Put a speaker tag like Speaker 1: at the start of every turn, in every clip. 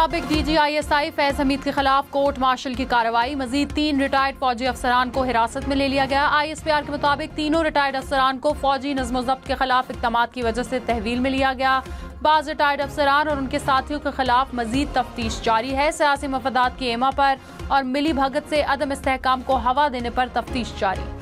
Speaker 1: साबिक DGISI फैज हमीद के खिलाफ कोर्ट मार्शल की कार्रवाई। मजीद 3 रिटायर्ड फौजी अफसरान को हिरासत में ले लिया गया। ISPR के मुताबिक तीनों रिटायर्ड अफसरान को फौजी नज़्म ज़ब्त के खिलाफ इक़दामात की वजह से तहवील में लिया गया। बाज़ रिटायर्ड अफसरान और उनके साथियों के खिलाफ मजीद तफ्तीश जारी है। सियासी मफादात की एमा पर और मिली भगत से अदम इस्तेहकाम को हवा देने पर तफ्तीश जारी।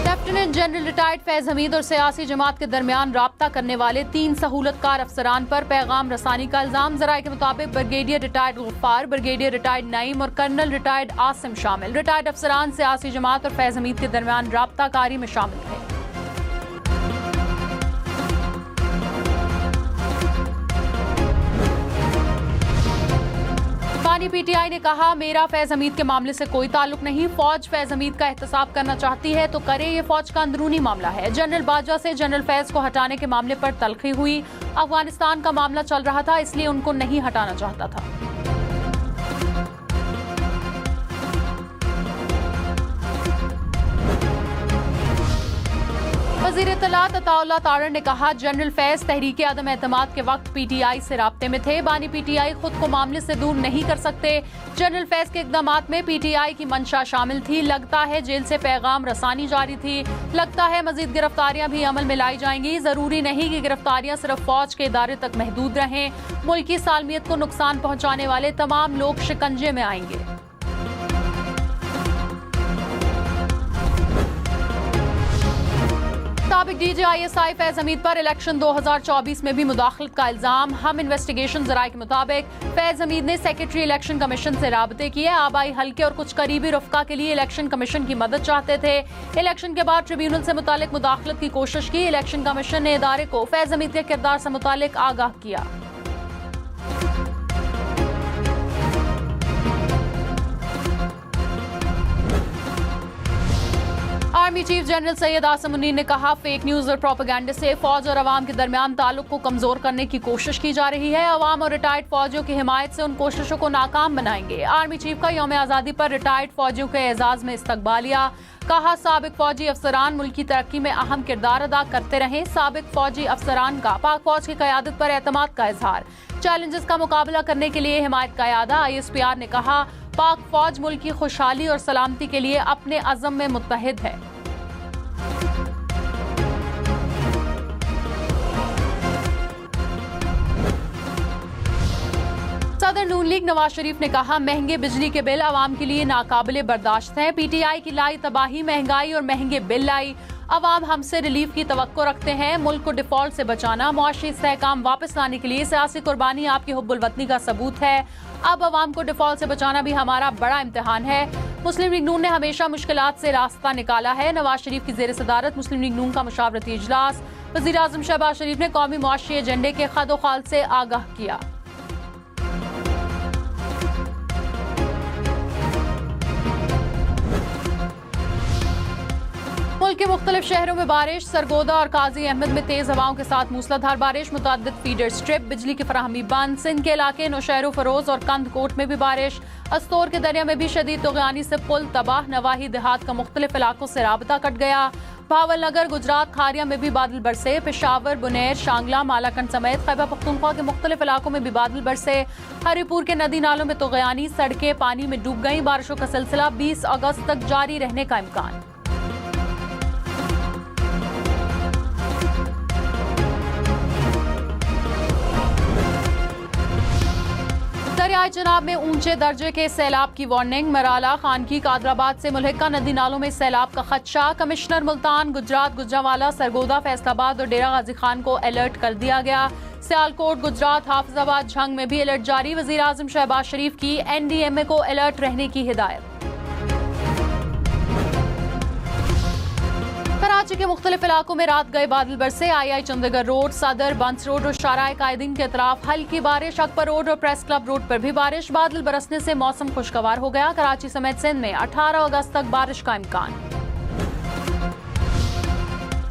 Speaker 1: Lieutenant general retired Faiz Hamid और सियासी जमात के दरमियान राब्ता करने वाले 3 सहूलतकार अफसरान पर पैगाम रसानी का इल्जाम। ज़राए के मुताबिक brigadier retired Ghaffar, brigadier retired Naeem और कर्नल रिटायर्ड आसिम शामिल। रिटायर्ड अफसरान सियासी जमात और फैज हमीद के दरमियान राब्ता कारी में शामिल थे। PTI ने कहा, मेरा फैज हमीद के मामले से कोई ताल्लुक नहीं। फौज फैज हमीद का एहतसाब करना चाहती है तो करे, ये फौज का अंदरूनी मामला है। जनरल बाजवा से जनरल फैज को हटाने के मामले पर तलखी हुई। अफगानिस्तान का मामला चल रहा था, इसलिए उनको नहीं हटाना चाहता था। वज़ीर इत्तलात अताउल्लाह तारड़ ने कहा, जनरल फैज तहरीक आदम एतमाद के वक्त PTI से राब्ते में थे। बानी PTI खुद को मामले से दूर नहीं कर सकते। जनरल फैज के इक़दामात में PTI की मंशा शामिल थी। लगता है जेल से पैगाम रसानी जारी थी। लगता है मजीद गिरफ्तारियां भी अमल में लाई जाएंगी। जरूरी नहीं कि गिरफ्तारियां सिर्फ फौज के इदारे तक महदूद रहें। मुल्क की सालमियत को नुकसान पहुंचाने वाले तमाम लोग शिकंजे में आएंगे। साबिक DGISI फैज हमीद पर इलेक्शन 2024 में भी मुदाखलत का इल्जाम। हम इन्वेस्टिगेशन ज़राए के मुताबिक फैज हमीद ने सेक्रेटरी इलेक्शन कमीशन से राबते किए। आबाई हल्के और कुछ करीबी रफ़का के लिए इलेक्शन कमीशन की मदद चाहते थे। इलेक्शन के बाद ट्रिब्यूनल से मुतालिक मुदाखलत की कोशिश की। इलेक्शन कमीशन ने इदारे को फैज हमीद के किरदार से मुतालिक आगाह किया। Army chief general Syed Asim Munir ने कहा, फेक न्यूज और प्रोपेगेंडा से फौज और अवाम के दरमियान ताल्लुक को कमजोर करने की कोशिश की जा रही है। अवाम और रिटायर्ड फौजियों की हिमायत से उन कोशिशों को नाकाम बनाएंगे। आर्मी चीफ का यौम आज़ादी पर रिटायर्ड फौजियों के एजाज में इस्तकबालिया। कहा, साबिक फौजी अफसरान मुल्क की तरक्की में अहम किरदार अदा करते रहे। साबिक फौजी अफसरान का पाक फौज की क़यादत पर एतमाद का इजहार। चैलेंजेस का मुकाबला करने के लिए हिमायत का इरादा। ISPR ने कहा, पाक फौज मुल्क की खुशहाली और सलामती के लिए अपने अज़म में मुत्तहिद है। सदर नून लीग नवाज शरीफ ने कहा, महंगे बिजली के बिल अवाम के लिए नाकाबिले बर्दाश्त हैं। PTI की लाई तबाही, महंगाई और महंगे बिल लाई। अवाम हमसे रिलीफ की तवक्को रखते हैं। मुल्क को डिफॉल्ट से बचाना, मुआशी इस्तेहकाम वापस लाने के लिए सियासी कुर्बानी आपकी हुब्बुल वतनी का सबूत है। अब अवाम को डिफॉल्ट से बचाना भी हमारा बड़ा इम्तिहान है। मुस्लिम लीग नून ने हमेशा मुश्किलात से रास्ता निकाला है। नवाज शरीफ की ज़ेर सदारत मुस्लिम लीग नून का मुशावरती इजलास। वज़ीर आज़म शहबाज शरीफ ने कौमी मुआशी एजेंडे के खदोखाल से आगाह किया। मुल्क के मुख्तलिफ शहरों में बारिश। सरगोदा और काजी अहमद में तेज हवाओं के साथ मूसलाधार बारिश। मुतअद्दिद फीडर स्ट्रिप, बिजली की फराहमी बंद। सिंध के इलाके नौशहर फरोज और कंदकोट में भी बारिश। अस्तोर के दरिया में भी शदीद तुग़यानी से पुल तबाह। नवाही देहात का मुख्तलिफ इलाकों से राबता कट गया। भावलनगर, गुजरात, खारिया में भी बादल बरसे। पेशावर, बुनेर, शांगला, मालाकंड समेत खैबर पख्तूनख्वा के मुख्तलिफ इलाकों में भी बादल बरसे। हरिपुर के नदी नालों में तुग़यानी, सड़कें पानी में डूब गईं। बारिशों का सिलसिला 20 अगस्त तक जारी रहने का इम्कान। दरियाए चनाब में ऊंचे दर्जे के सैलाब की वार्निंग। मराला, खानकी, कादराबाद से मुल्हिका नदी नालों में सैलाब का खदशा। कमिश्नर मुल्तान, गुजरात, गुजरांवाला, सरगोदा, फैसलाबाद और डेरा गाजी खान को अलर्ट कर दिया गया। सियालकोट, गुजरात, हाफिजाबाद, झंग में भी अलर्ट जारी। वज़ीर आज़म शहबाज शरीफ की NDMA को अलर्ट रहने की हिदायत। कराची के मुख्तलिफ इलाकों में रात गए बादल बरसे। II चंदीगढ़ रोड, सदर, बंस रोड और शाराए कायदीन के अतराफ हल्की बारिश। अकबर रोड और प्रेस क्लब रोड पर भी बारिश। बादल बरसने से मौसम खुशगवार हो गया। कराची समेत सिंध में 18 अगस्त तक बारिश का इम्कान।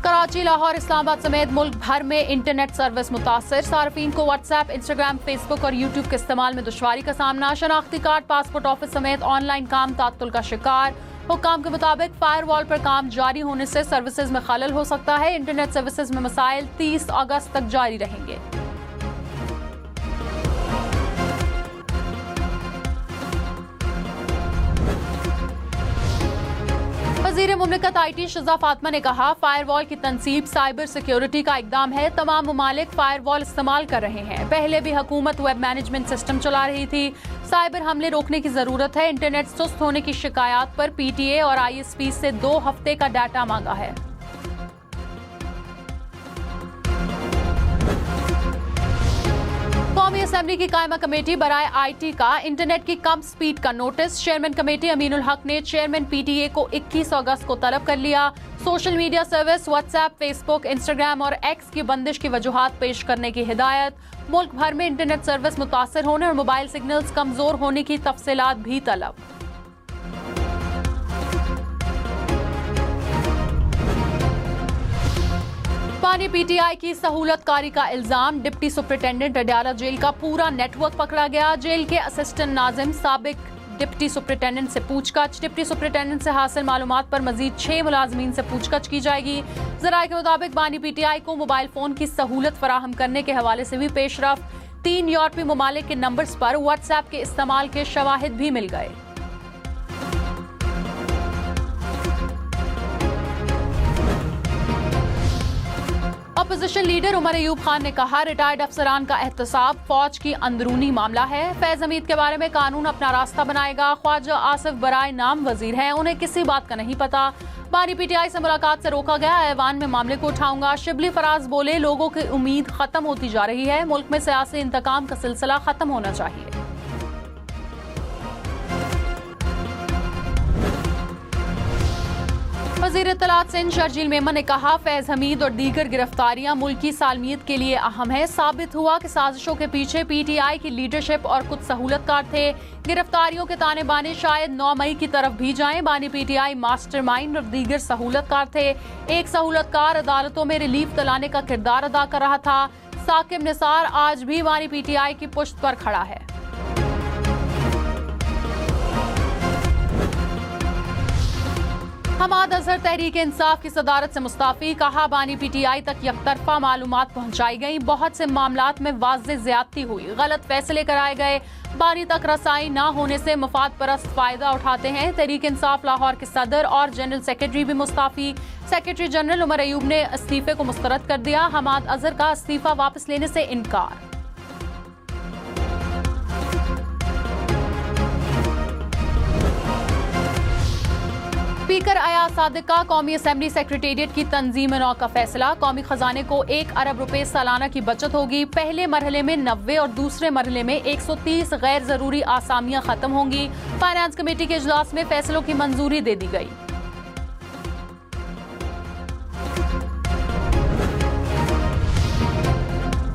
Speaker 1: कराची, लाहौर, इस्लामाबाद समेत मुल्क भर में इंटरनेट सर्विस मुतासर। सार्फिन को व्हाट्सएप, इंस्टाग्राम, फेसबुक और यूट्यूब के इस्तेमाल में दुश्वारी का सामना। शनाख्ती कार्ड, पासपोर्ट ऑफिस समेत ऑनलाइन काम तात्तुल का शिकार। हुक्काम के मुताबिक फायरवॉल पर काम जारी होने से सर्विसेज में खलल हो सकता है। इंटरनेट सर्विसेज में मसाइल 30 अगस्त तक जारी रहेंगे। वज़ीर मुमलिकत IT शज़ा फातिमा ने कहा, फायरवॉल की तनसीब साइबर सिक्योरिटी का इक़दाम है। तमाम ममालिक फायरवॉल इस्तेमाल कर रहे हैं। पहले भी हुकूमत वेब मैनेजमेंट सिस्टम चला रही थी। साइबर हमले रोकने की जरूरत है। इंटरनेट सुस्त होने की शिकायत पर PTA और ISP से 2 हफ्ते का डाटा मांगा है। कौमी असेंबली की कायमा कमेटी बराए IT का इंटरनेट की कम स्पीड का नोटिस। चेयरमैन कमेटी अमीनुल हक ने चेयरमैन PTA को 21 अगस्त को तलब कर लिया। Social media service WhatsApp, Facebook, Instagram और X की बंदिश की वजूहात पेश करने की हिदायत। मुल्क भर में इंटरनेट सर्विस मुतासर होने और मोबाइल सिग्नल्स कमजोर होने की तफसीलात भी तलब। पानी PTI की सहूलतकारी का इल्जाम। डिप्टी सुपरिटेंडेंट अडयाला जेल का पूरा नेटवर्क पकड़ा गया। जेल के असिस्टेंट नाजिम साबिक डिप्टी सुपरिटेंडेंट से पूछताछ। डिप्टी सुपरिटेंडेंट से हासिल मालूमात पर मजीद 6 मुलाजमीन से पूछताछ की जाएगी। जराये के मुताबिक बानी PTI को मोबाइल फोन की सहूलत फराहम करने के हवाले से भी पेशरफ। 3 यूरोपीय ममालिक के नंबर्स पर व्हाट्सएप के इस्तेमाल के शवाहिद भी मिल गए। अपोजिशन लीडर उमर अयूब खान ने कहा, रिटायर्ड अफसरान का एहतसाब फौज की अंदरूनी मामला है। फैज हमीद के बारे में कानून अपना रास्ता बनाएगा। ख्वाजा आसिफ बराए नाम वजीर हैं, उन्हें किसी बात का नहीं पता। बानी PTI से मुलाकात से रोका गया। ऐवान में मामले को उठाऊंगा। शिबली फराज बोले, लोगों की उम्मीद खत्म होती जा रही है। मुल्क में सियासी इंतकाम का सिलसिला खत्म होना चाहिए। वज़ीर इत्तलात सिंध शर्जील मेमन ने कहा, फैज हमीद और दीगर गिरफ्तारियां मुल्क की सालमियत के लिए अहम है। साबित हुआ कि साजिशों के पीछे PTI की लीडरशिप और कुछ सहूलतकार थे। गिरफ्तारियों के ताने बाने शायद 9 मई की तरफ भी जाएं। बानी PTI मास्टरमाइंड और दीगर सहूलतकार थे। एक सहूलतकार अदालतों में रिलीफ दिलाने का किरदार अदा कर रहा था। साकिब निसार आज भी बानी PTI की पुश्त पर खड़ा है। हमाद अजहर तहरीक इंसाफ की सदारत से मुस्ताफी। कहा, बानी PTI तक यकतरफा मालूमात पहुंचाई गई। बहुत से मामलात में वाज़ेह ज़्यादती हुई, गलत फैसले कराए गए। बानी तक रसाई ना होने से मफाद परस्त फायदा उठाते हैं। तहरीक इंसाफ लाहौर के सदर और जनरल सेक्रेटरी भी मुस्ताफी। सेक्रेटरी जनरल उमर अयूब ने इस्तीफे को मुस्तरद कर दिया। हमाद अजहर का इस्तीफा वापस लेने से इनकार। स्पीकर अयाज सादिक का कौमी असेंबली सेक्रेटेरिएट की तंजीम नौ का फैसला। कौमी खजाने को 1 अरब रुपए सालाना की बचत होगी। पहले मरहले में 90 और दूसरे मरहले में 130 गैर जरूरी आसामियां खत्म होंगी। फाइनेंस कमेटी के इजलास में फैसलों की मंजूरी दे दी गई।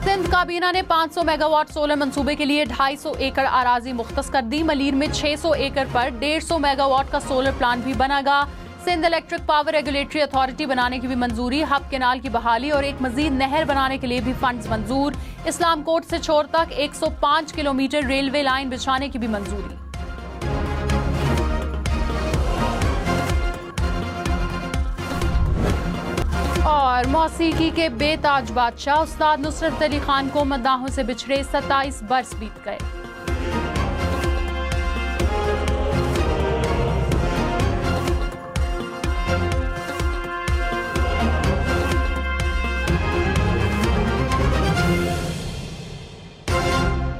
Speaker 1: सिंध काबीना ने 500 मेगावाट सोलर मंसूबे के लिए 250 एकड़ अराजी मुख्तस कर दी। मलीर में 600 एकड़ पर 150 मेगावाट का सोलर प्लांट भी बनेगा। Sindh electric power regulatory authority बनाने की भी मंजूरी। हब केनाल की बहाली और एक मजीद नहर बनाने के लिए भी फंड्स मंजूर। इस्लाम कोट से छोर तक 105 किलोमीटर रेलवे लाइन बिछाने की भी मंजूरी। और मौसीकी के बेताज बादशाह उस्ताद नुसरत अली खान को मद्दाहों से बिछड़े 27 बरस बीत गए।